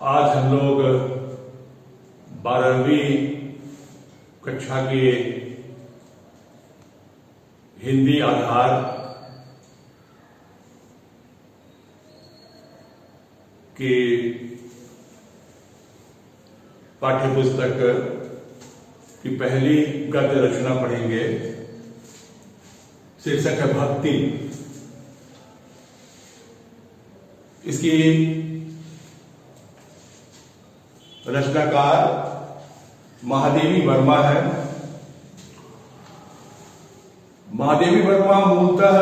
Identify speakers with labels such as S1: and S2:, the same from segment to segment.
S1: आज हम लोग 12वीं कक्षा के हिंदी आधार के पाठ्यपुस्तक की पहली गद्य रचना पढ़ेंगे। शीर्षक है भक्ति। इसकी रचनाकार महादेवी वर्मा है। महादेवी वर्मा मूलतः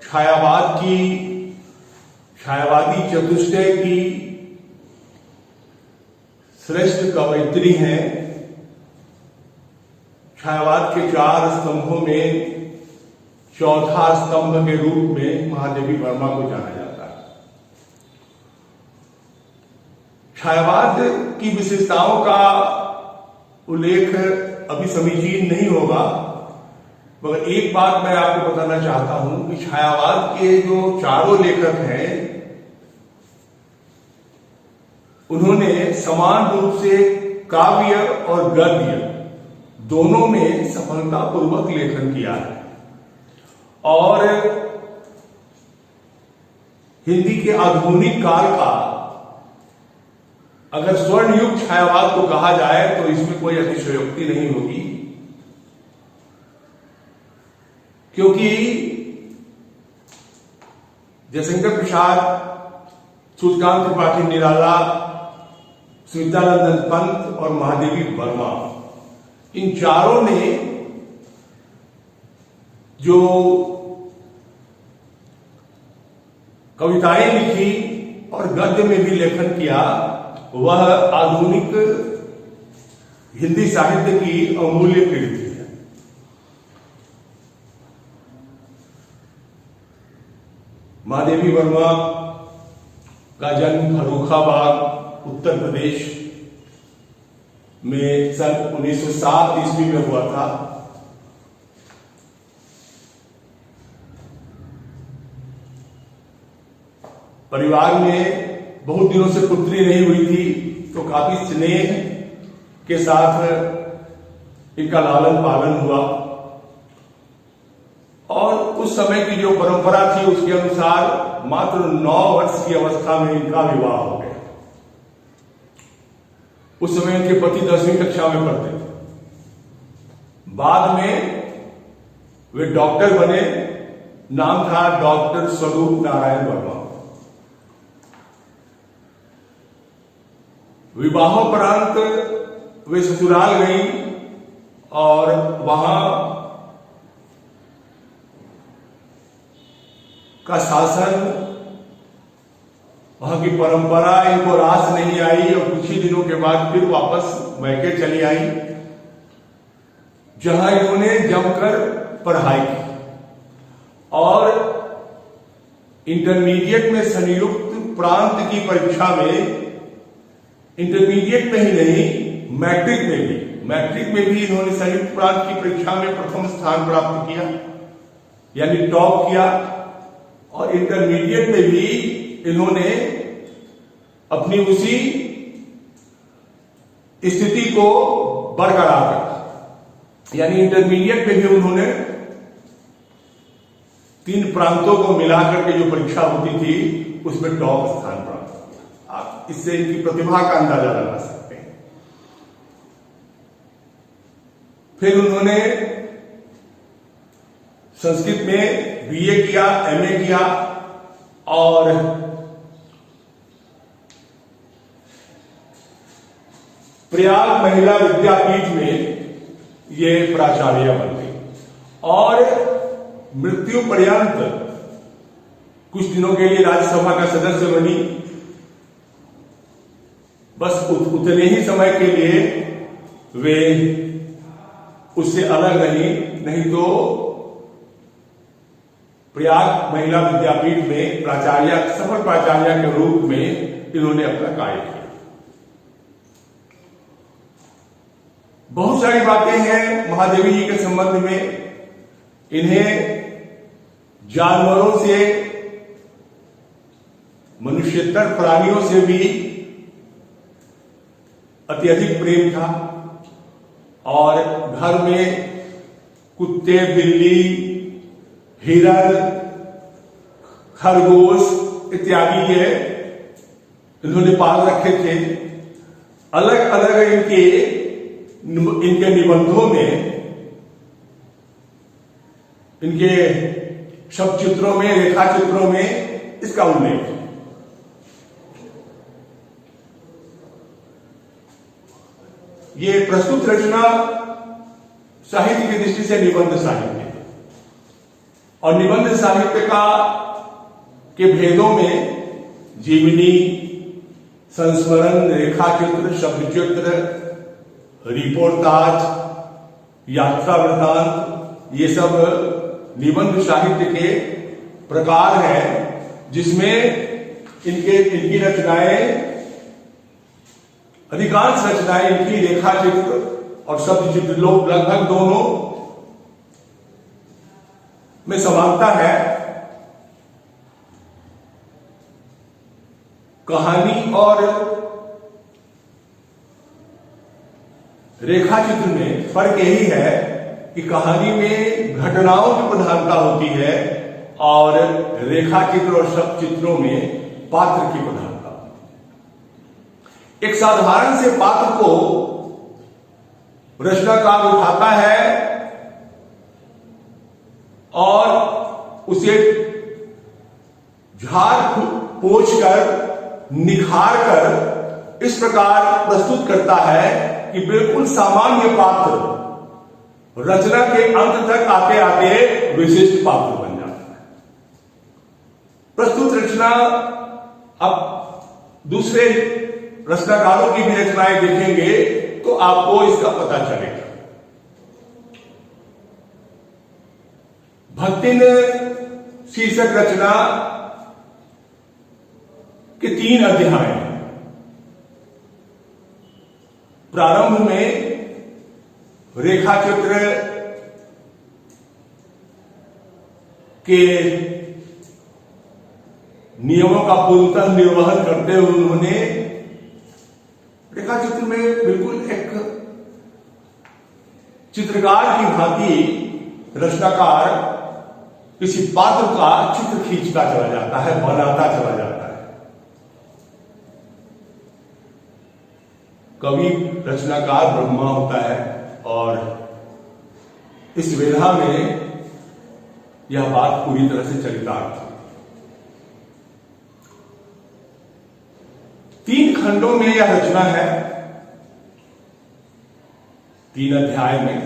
S1: छायावादी चतुष्टय की श्रेष्ठ कवयित्री हैं। छायावाद के 4 स्तंभों में चौथा स्तंभ के रूप में महादेवी वर्मा को जाना जाता है। छायावाद की विशेषताओं का उल्लेख अभी समीचीन नहीं होगा, मगर एक बात मैं आपको बताना चाहता हूं कि छायावाद के जो चारों लेखक हैं उन्होंने समान रूप से काव्य और गद्य दोनों में सफलतापूर्वक लेखन किया है और हिंदी के आधुनिक काल का अगर स्वर्ण युग छायावाद को कहा जाए तो इसमें कोई अतिशयोक्ति नहीं होगी, क्योंकि जयशंकर प्रसाद, सूर्यकांत त्रिपाठी निराला, सुमित्रानंदन पंत और महादेवी वर्मा, इन चारों ने जो कविताएं लिखी और गद्य में भी लेखन किया वह आधुनिक हिंदी साहित्य की अमूल्य कृति है। महादेवी वर्मा का जन्म फर्रुखाबाद उत्तर प्रदेश में सन 1907 ईस्वी में हुआ था। परिवार में बहुत दिनों से पुत्री नहीं हुई थी, तो काफी स्नेह के साथ इनका लालन पालन हुआ और उस समय की जो परंपरा थी उसके अनुसार मात्र 9 वर्ष की अवस्था में इनका विवाह हो गया। उस समय इनके पति 10वीं कक्षा में पढ़ते थे। बाद में वे डॉक्टर बने। नाम था डॉक्टर स्वरूप नारायण वर्मा। विवाहोपरांत वे ससुराल गई और वहां का शासन, वहां की परंपरा इनको रास नहीं आई और कुछ ही दिनों के बाद फिर वापस मैके चली आई, जहां इन्होंने जमकर पढ़ाई की और इंटरमीडिएट में संयुक्त प्रांत की परीक्षा में, इंटरमीडिएट में ही नहीं मैट्रिक में भी इन्होंने संयुक्त प्रांत की परीक्षा में प्रथम स्थान प्राप्त किया, यानी टॉप किया। और इंटरमीडिएट में भी इन्होंने अपनी उसी स्थिति को बरकरार रखा, यानी इंटरमीडिएट में भी उन्होंने 3 प्रांतों को मिलाकर के जो परीक्षा होती थी उसमें टॉप स्थान प्राप्त किया। आप इससे इनकी प्रतिभा का अंदाजा लगा सकते हैं। फिर उन्होंने संस्कृत में बीए किया, एमए किया और प्रयाग महिला विद्यापीठ में ये प्राचार्य बन गई और मृत्यु पर्यंत कुछ दिनों के लिए राज्यसभा का सदस्य बनी। बस उतने ही समय के लिए वे उससे अलग रही, नहीं तो प्रयाग महिला विद्यापीठ में सफल प्राचार्य के रूप में इन्होंने अपना कार्य किया। बहुत सारी बातें हैं महादेवी जी के संबंध में। इन्हें जानवरों से, मनुष्येतर प्राणियों से भी अत्यधिक प्रेम था और घर में कुत्ते, बिल्ली, हिरण, खरगोश इत्यादि ये इन्होंने पाल रखे थे। अलग अलग इनके निबंधों में, इनके शब्द चित्रों में, रेखा चित्रों में इसका उल्लेख है। ये प्रस्तुत रचना साहित्य की दृष्टि से निबंध साहित्य है और निबंध साहित्य के भेदों में जीवनी, संस्मरण, रेखा चित्र, शब्द चित्र, रिपोर्टाज, यात्रा वृत्तांत, ये सब निबंध साहित्य के प्रकार हैं जिसमें इनकी रचनाएं, अधिकांश रचनाएं इनकी रेखा चित्र और शब्द चित्र लगभग दोनों में समानता है। कहानी और रेखा चित्र में फर्क यही है कि कहानी में घटनाओं की प्रधानता होती है और रेखा चित्र और शब्द चित्रों में पात्र की प्रधानता। एक साधारण से पात्र को रचनाकार उठाता है और उसे झाड़ पोंछ कर, निखार कर इस प्रकार प्रस्तुत करता है कि बिल्कुल सामान्य पात्र रचना के अंत तक आते आते विशिष्ट पात्र बन जाता है। प्रस्तुत रचना, अब दूसरे रचनाकारों की भी रचनाएं देखेंगे तो आपको इसका पता चलेगा। भक्तिन शीर्षक रचना के 3 अध्याय हैं। प्रारंभ में रेखा चित्र के नियमों का पूर्णतः निर्वहन करते हुए उन्होंने रेखा चित्र में बिल्कुल एक चित्रकार की भांति रचनाकार किसी पात्र का चित्र खींचता चला जाता है, बनाता चला जाता है। कवि रचनाकार ब्रह्मा होता है और इस वेधा में यह बात पूरी तरह से चरितार्थ है। 3 खंडों में यह रचना है, 3 अध्याय में।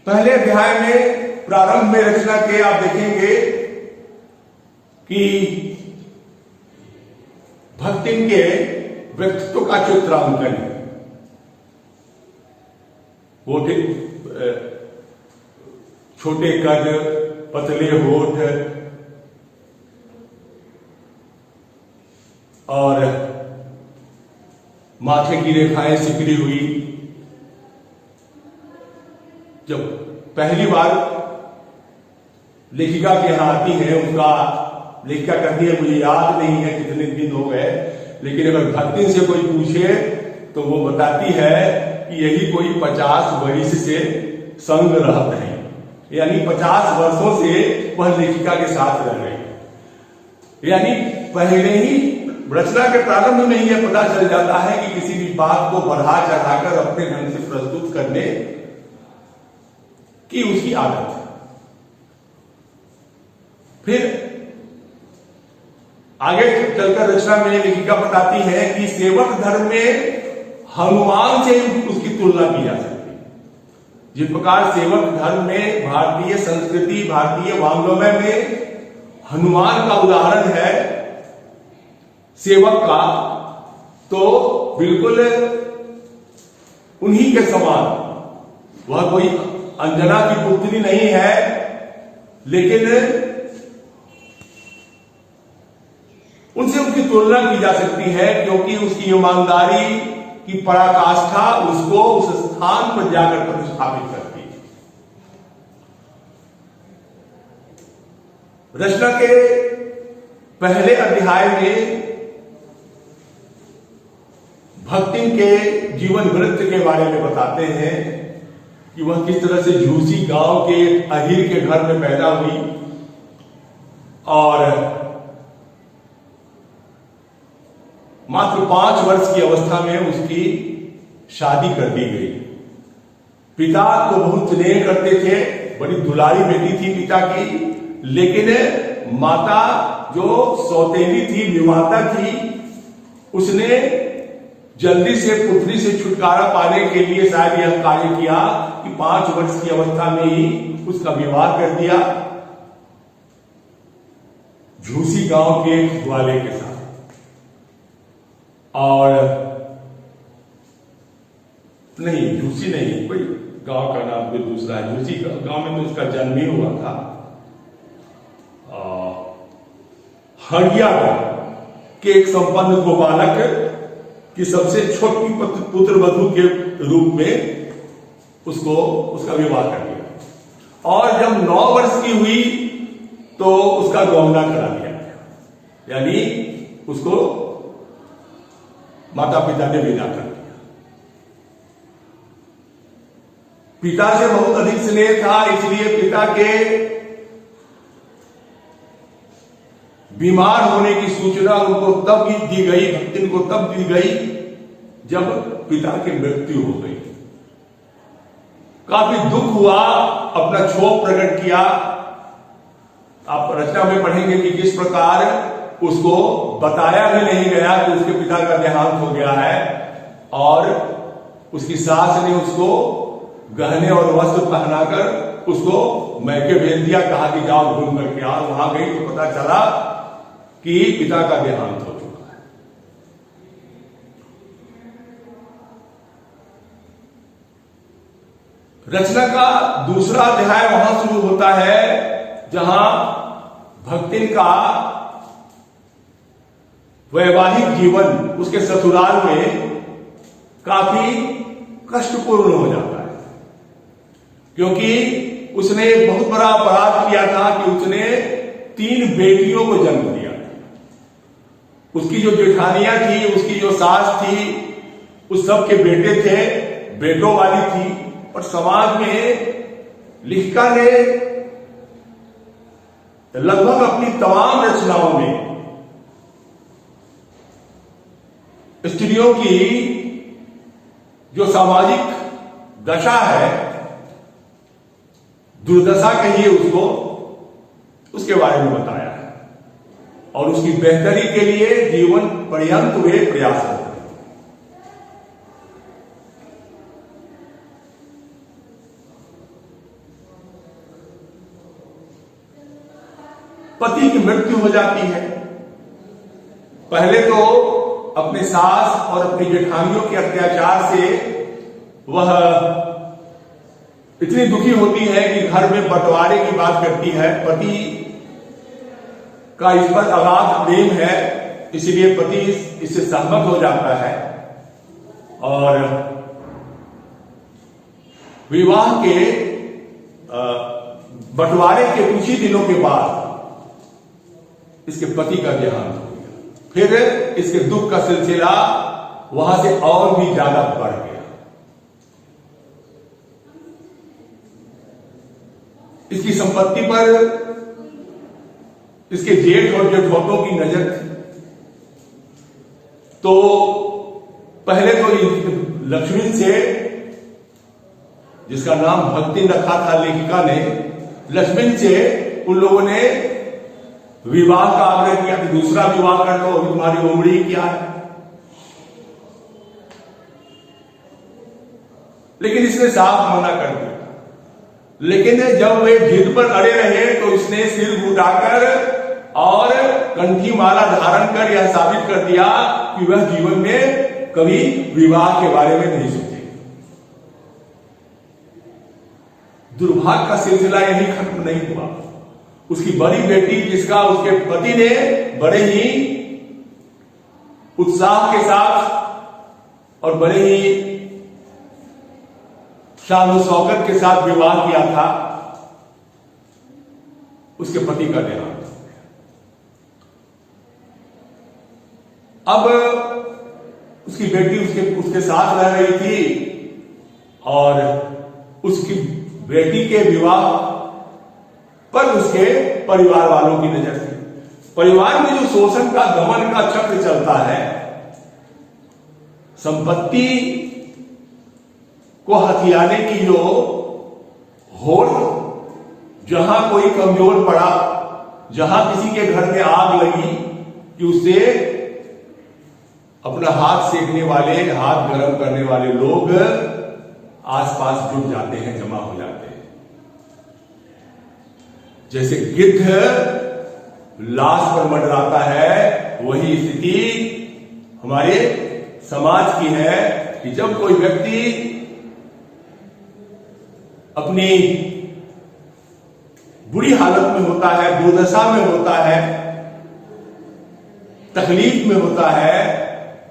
S1: पहले अध्याय में प्रारंभ में रचना के आप देखेंगे कि भक्तिन के व्यक्तित्व का चित्रांकन है। वो छोटे कद, पतले होठ और माथे की रेखाएं सिकड़ी हुई। जब पहली बार लेखिका के यहां आती है, उनका लेखिका कहती है मुझे याद नहीं है कितने दिन हो गए, लेकिन अगर भक्तिन से कोई पूछे तो वो बताती है कि यही कोई 50 वर्ष से संग रहते हैं, यानी 50 वर्षों से वह लेखिका के साथ रह रही है। यानी पहले ही रचना के प्रारंभ में ही यह पता चल जाता है कि किसी भी बात को बढ़ा चढ़ाकर अपने ढंग से प्रस्तुत करने की उसकी आदत है। फिर आगे चलकर रचना में लेखिका बताती है कि सेवक धर्म में हनुमान से उसकी तुलना की जा सकती है। जिस प्रकार सेवक धर्म में, भारतीय संस्कृति, भारतीय वाङ्मय में हनुमान का उदाहरण है सेवक का, तो बिल्कुल उन्हीं के समान। वह कोई अंजना की पुत्री नहीं है, लेकिन उनसे उसकी तुलना की जा सकती है क्योंकि उसकी ईमानदारी की पराकाष्ठा उसको उस स्थान पर जाकर प्रतिष्ठापित करती है। रचना के पहले अध्याय में भक्तिन के जीवन वृत्त के बारे में बताते हैं कि वह किस तरह से झूसी गांव के अहीर के घर में पैदा हुई और मात्र 5 वर्ष की अवस्था में उसकी शादी कर दी गई। पिता को बहुत स्नेह करते थे, बड़ी दुलारी बेटी थी पिता की, लेकिन माता जो सौतेली थी, विवाहिता थी, उसने जल्दी से पुत्री से छुटकारा पाने के लिए शायद यह कार्य किया कि 5 वर्ष की अवस्था में ही उसका विवाह कर दिया झूसी गांव के ग्वाले के साथ। और नहीं, झूसी नहीं, कोई गांव का नाम कोई दूसरा है। झूसी गांव में तो उसका जन्म ही हुआ था। हड़िया के एक संपन्न गोपालक की सबसे छोटी पुत्र वधू के रूप में उसका विवाह कर दिया। और जब 9 वर्ष की हुई तो उसका गौना करा दिया गया, यानी उसको माता पिता ने विदा कर दिया। पिता से बहुत अधिक स्नेह था, इसलिए पिता के बीमार होने की सूचना उनको तब ही दी गई, भक्तिन को तब दी गई जब पिता की मृत्यु हो गई। काफी दुख हुआ, अपना क्षोभ प्रकट किया। आप रचना में पढ़ेंगे कि किस प्रकार उसको बताया भी नहीं गया कि उसके पिता का देहांत हो गया है, और उसकी सास ने उसको गहने और वस्त्र पहनाकर उसको मैके भेज दिया, कहा कि जाओ घूम करके आओ। वहां गई तो पता चला कि पिता का देहांत हो चुका है। रचना का दूसरा अध्याय वहां शुरू होता है जहां भक्तिन का वैवाहिक जीवन उसके ससुराल में काफी कष्टपूर्ण हो जाता है, क्योंकि उसने एक बहुत बड़ा अपराध किया था कि उसने 3 बेटियों को जन्म दिया। उसकी जो जेठानियां थी, उसकी जो सास थी, उस सब के बेटे थे, बेटों वाली थी। और समाज में लेखिका ने लगभग अपनी तमाम रचनाओं में स्त्रियों की जो सामाजिक दशा है, दुर्दशा कहिए उसको, उसके बारे में बताया है और उसकी बेहतरी के लिए जीवन पर्यंत वे प्रयास करते हैं। पति की मृत्यु हो जाती है। पहले तो अपने सास और अपनी जेठानियों के अत्याचार से वह इतनी दुखी होती है कि घर में बंटवारे की बात करती है। पति का इस पर अगाध प्रेम है, इसलिए पति इससे सहमत हो जाता है और विवाह के बंटवारे के कुछ ही दिनों के बाद इसके पति का देहांत हो गया। फिर इसके दुख का सिलसिला वहां से और भी ज्यादा बढ़ गया। इसकी संपत्ति पर इसके जेठ और जेठौतों की नजर थी। तो पहले तो लक्ष्मण से, जिसका नाम भक्ति रखा था लेखिका ने, लक्ष्मण से उन लोगों ने विवाह का आग्रह किया कि दूसरा विवाह कर लो, अभी तुम्हारी उम्र क्या है। लेकिन इसने साफ मना कर दिया। लेकिन जब वे जिद पर अड़े रहे तो इसने सिर उठाकर और कंठी माला धारण कर यह साबित कर दिया कि वह जीवन में कभी विवाह के बारे में नहीं सोचेगी। दुर्भाग्य का सिलसिला यही खत्म नहीं हुआ। उसकी बड़ी बेटी, जिसका उसके पति ने बड़े ही उत्साह के साथ और बड़े ही शान शौकत के साथ विवाह किया था, उसके पति का देहांत हो गया। अब उसकी बेटी उसके साथ रह रही थी और उसकी बेटी के विवाह पर उसके परिवार वालों की नजर थी। परिवार में जो शोषण का दमन का चक्र चलता है, संपत्ति को हथियाने की जो होड़, जहां कोई कमजोर पड़ा, जहां किसी के घर में आग लगी कि उसे अपना हाथ सेकने वाले, हाथ गर्म करने वाले लोग आसपास जुट जाते हैं, जमा हो जाते हैं। जैसे गिद्ध लाश पर मंडराता है, वही स्थिति हमारे समाज की है कि जब कोई व्यक्ति अपनी बुरी हालत में होता है, दुर्दशा में होता है, तकलीफ में होता है,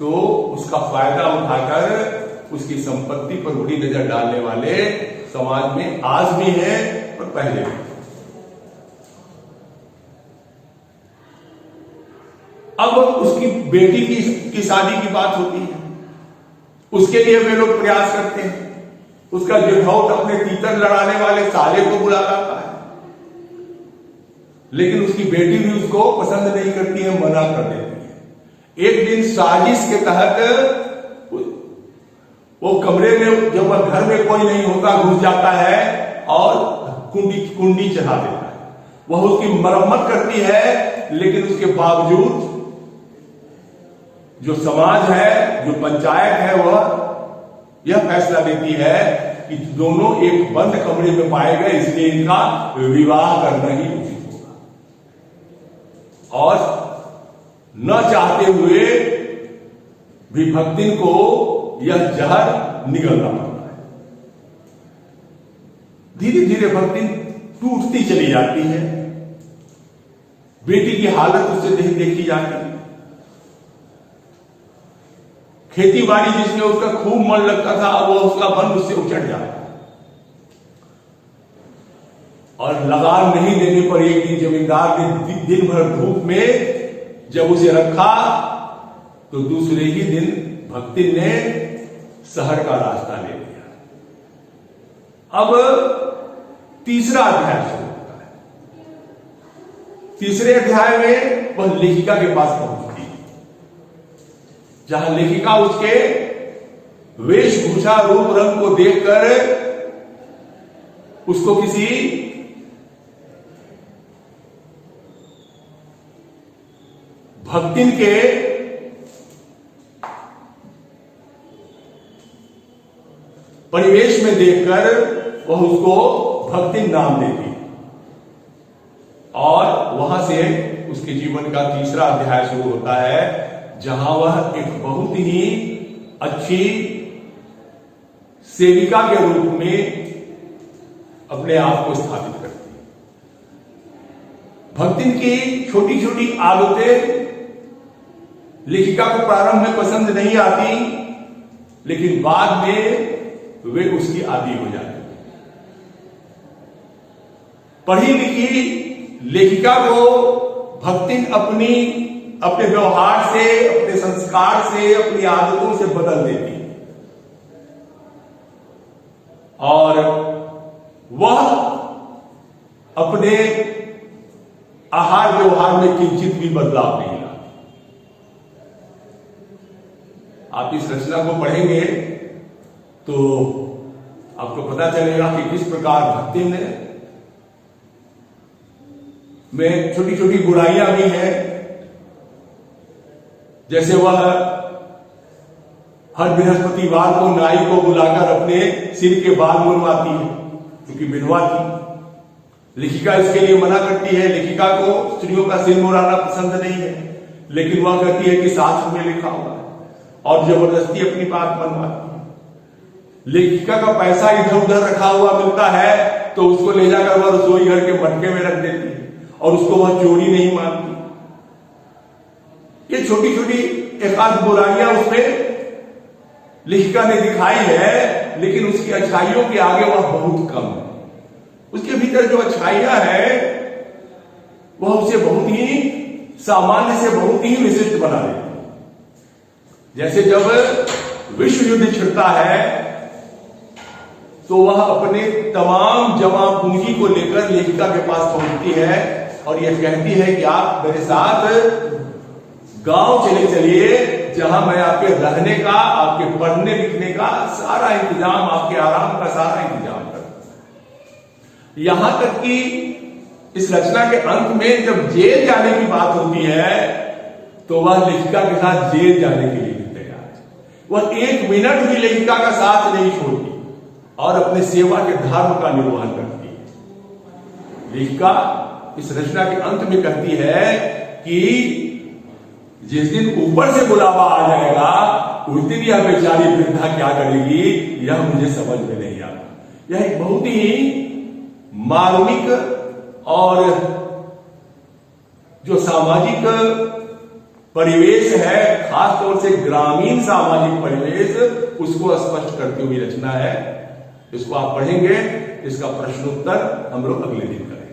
S1: तो उसका फायदा उठाकर उसकी संपत्ति पर बुरी नजर डालने वाले समाज में आज भी हैं और पहले भी। अब उसकी बेटी की शादी की बात होती है, उसके लिए वे लोग प्रयास करते हैं। उसका जेठौत अपने तीतर लड़ाने वाले साले को बुला लाता है, लेकिन उसकी बेटी भी उसको पसंद नहीं करती है, मना कर देती है। एक दिन साजिश के तहत वो कमरे में, जब वह घर में कोई नहीं होता, घुस जाता है और कुंडी चढ़ा देता है। वह उसकी मरम्मत करती है, लेकिन उसके बावजूद जो समाज है, जो पंचायत है, वह यह फैसला देती है कि दोनों एक बंद कमरे में पाए गए, इसलिए इनका विवाह करना ही उचित होगा। और न चाहते हुए भी भक्तिन को यह जहर निगलना पड़ता है। धीरे धीरे भक्तिन टूटती चली जाती है, बेटी की हालत उससे नहीं देखी जाती। खेती बाड़ी जिसमें उसका खूब मन लगता था, अब वो उसका मन उससे उचट जाता है। और लगान नहीं देने पर एक दिन जमींदार ने दिन भर धूप में जब उसे रखा, तो दूसरे ही दिन भक्तिन ने शहर का रास्ता ले लिया। अब तीसरा अध्याय शुरू होता है। तीसरे अध्याय में वह लेखिका के पास पहुंचती है, जहां लेखिका उसके वेशभूषा, रूप रंग को देखकर उसको किसी भक्तिन के परिवेश में देखकर वह उसको भक्तिन नाम देती, और वहां से उसके जीवन का तीसरा अध्याय शुरू होता है, जहां वह एक बहुत ही अच्छी सेविका के रूप में अपने आप को स्थापित करती है। भक्तिन की छोटी छोटी आदतें लेखिका को प्रारंभ में पसंद नहीं आती, लेकिन बाद में वे उसकी आदी हो जाती। पढ़ी लिखी लेखिका को भक्तिन अपने व्यवहार से, अपने संस्कार से, अपनी आदतों से बदल देती है, और वह अपने आहार व्यवहार में किंचित भी बदलाव नहीं लाती। आप इस रचना को पढ़ेंगे तो आपको पता चलेगा कि किस प्रकार भक्तिन में छोटी छोटी बुराइयां भी हैं। जैसे वह हर बृहस्पतिवार को नाई को बुलाकर अपने सिर के बाल मुड़वाती है, क्योंकि विधवा थी। लेखिका इसके लिए मना करती है। लेखिका को स्त्रियों का सिर मुड़ाना पसंद नहीं है, लेकिन वह कहती है कि शास्त्र में लिखा हुआ है, और जबरदस्ती अपनी बात मनवाती है। लेखिका का पैसा इधर उधर रखा हुआ मिलता है, तो उसको ले जाकर वह रसोई घर के मटके में रख देती है, और उसको वह चोरी नहीं मानती। ये छोटी छोटी एक आध बुराइयां उसमें लेखिका ने दिखाई है, लेकिन उसकी अच्छाइयों के आगे वह बहुत कम है। उसके भीतर जो अच्छाइयां है, वह उसे बहुत ही सामान्य से बहुत ही विशिष्ट बना देती है। जैसे जब विश्व युद्ध छिड़ता है तो वह अपने तमाम जमा पूंजी को लेकर लेखिका के पास पहुंचती है और यह कहती है कि आप मेरे साथ गांव चले चलिए, जहां मैं आपके रहने का, आपके पढ़ने लिखने का सारा इंतजाम, आपके आराम का सारा इंतजाम कर। यहां तक कि इस रचना के अंत में जब जेल जाने की बात होती है तो वह लेखिका के साथ जेल जाने के लिए भी तैयार है। वह एक मिनट भी लेखिका का साथ नहीं छोड़ती और अपने सेवा के धर्म का निर्वहन करती है। लेखिका इस रचना के अंत में कहती है कि जिस दिन ऊपर से बुलावा आ जाएगा उस दिन यह बेचारी वृद्धा क्या करेगी, यह मुझे समझ में नहीं आता। यह एक बहुत ही मार्मिक और जो सामाजिक परिवेश है, खासतौर से ग्रामीण सामाजिक परिवेश, उसको स्पष्ट करती हुई रचना है। इसको आप पढ़ेंगे, इसका प्रश्नोत्तर हम लोग अगले दिन करेंगे।